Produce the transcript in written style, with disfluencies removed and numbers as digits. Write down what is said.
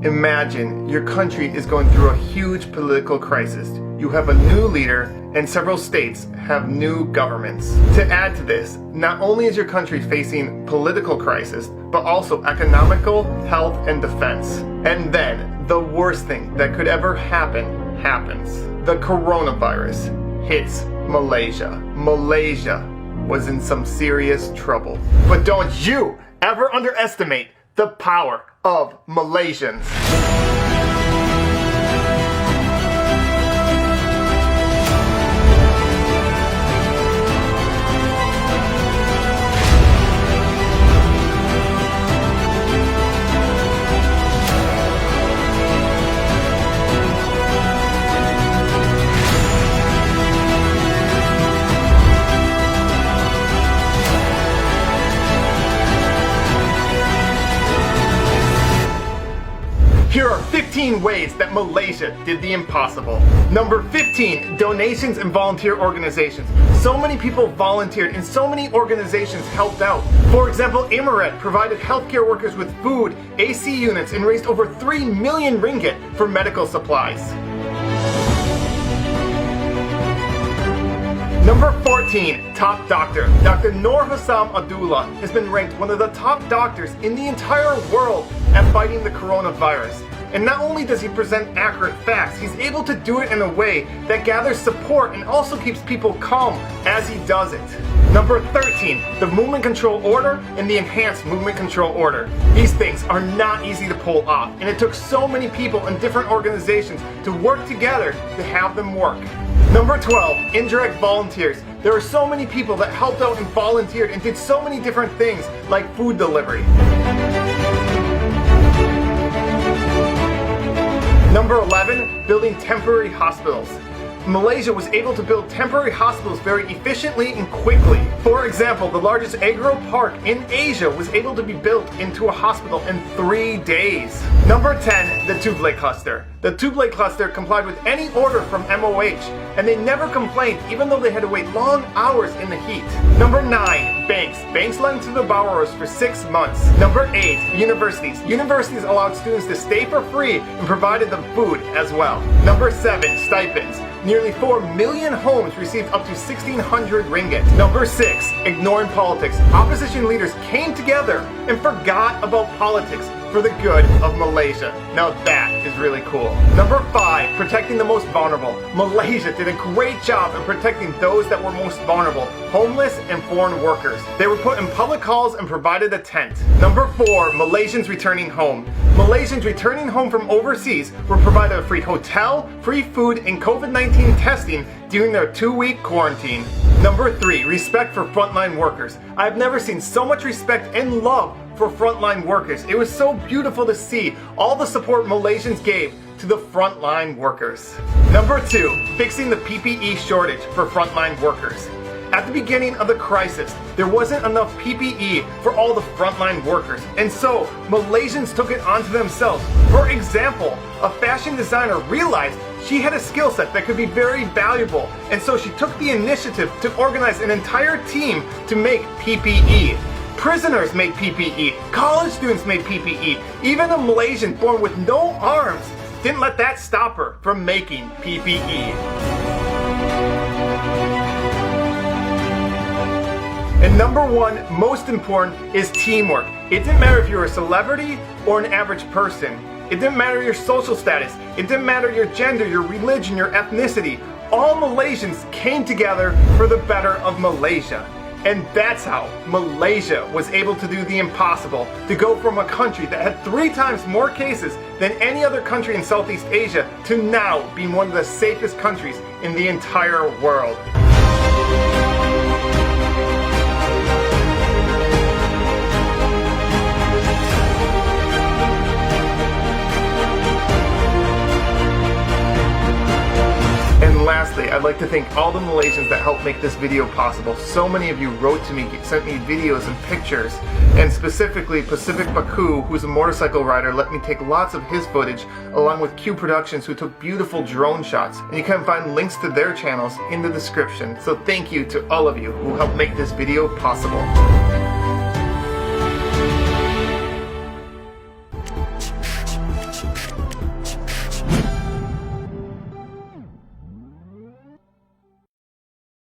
Imagine your country is going through a huge political crisis. You have a new leader and several states have new governments. To add to this, not only is your country facing political crisis, but also economical, health, and defense. And then, the worst thing that could ever happen happens. The coronavirus hits Malaysia. Malaysia was in some serious trouble. But don't you ever underestimate the power of Malaysians. Here are 15 ways that Malaysia did the impossible. Number 15, donations and volunteer organizations. So many people volunteered and so many organizations helped out. For example, Emirat provided healthcare workers with food, AC units, and raised over 3 million ringgit for medical supplies. Number 14, top doctor. Dr. Noor Hassam Abdullah has been ranked one of the top doctors in the entire world at fighting the coronavirus. And not only does he present accurate facts, he's able to do it in a way that gathers support and also keeps people calm as he does it. Number 13, the movement control order and the enhanced movement control order. These things are not easy to pull off, and it took so many people in different organizations to work together to have them work. Number 12, indirect volunteers. There are so many people that helped out and volunteered and did so many different things like food delivery. Number 11, building temporary hospitals. Malaysia was able to build temporary hospitals very efficiently and quickly. For example, the largest agro park in Asia was able to be built into a hospital in 3 days. Number 10, the Tubelay cluster. The Tubelay cluster complied with any order from MOH, and they never complained even though they had to wait long hours in the heat. Number 9, banks. Banks lent to the borrowers for 6 months. Number 8, universities. Universities allowed students to stay for free and provided them food as well. Number 7, stipends. Nearly 4 million homes received up to 1,600 ringgit. Number 6, ignoring politics. Opposition leaders came together and forgot about politics for the good of Malaysia. Now that is really cool. Number 5, protecting the most vulnerable. Malaysia did a great job in protecting those that were most vulnerable, homeless and foreign workers. They were put in public halls and provided a tent. Number 4, Malaysians returning home. Malaysians returning home from overseas were provided a free hotel, free food, and COVID-19 testing during their 2-week quarantine. Number 3, respect for frontline workers. I've never seen so much respect and love for frontline workers. It was so beautiful to see all the support Malaysians gave to the frontline workers. Number 2, fixing the PPE shortage for frontline workers. At the beginning of the crisis, there wasn't enough PPE for all the frontline workers, and so Malaysians took it onto themselves. For example, a fashion designer realized she had a skill set that could be very valuable, and so she took the initiative to organize an entire team to make PPE. Prisoners made PPE, college students made PPE, even a Malaysian born with no arms didn't let that stop her from making PPE. And number 1, most important, is teamwork. It didn't matter if you were a celebrity or an average person. It didn't matter your social status. It didn't matter your gender, your religion, your ethnicity. All Malaysians came together for the better of Malaysia. And that's how Malaysia was able to do the impossible, to go from a country that had 3 times more cases than any other country in Southeast Asia to now being one of the safest countries in the entire world. And lastly, I'd like to thank all the Malaysians that helped make this video possible. So many of you wrote to me, sent me videos and pictures, and specifically Pacific Baku, who's a motorcycle rider, let me take lots of his footage, along with Q Productions, who took beautiful drone shots. And you can find links to their channels in the description. So thank you to all of you who helped make this video possible.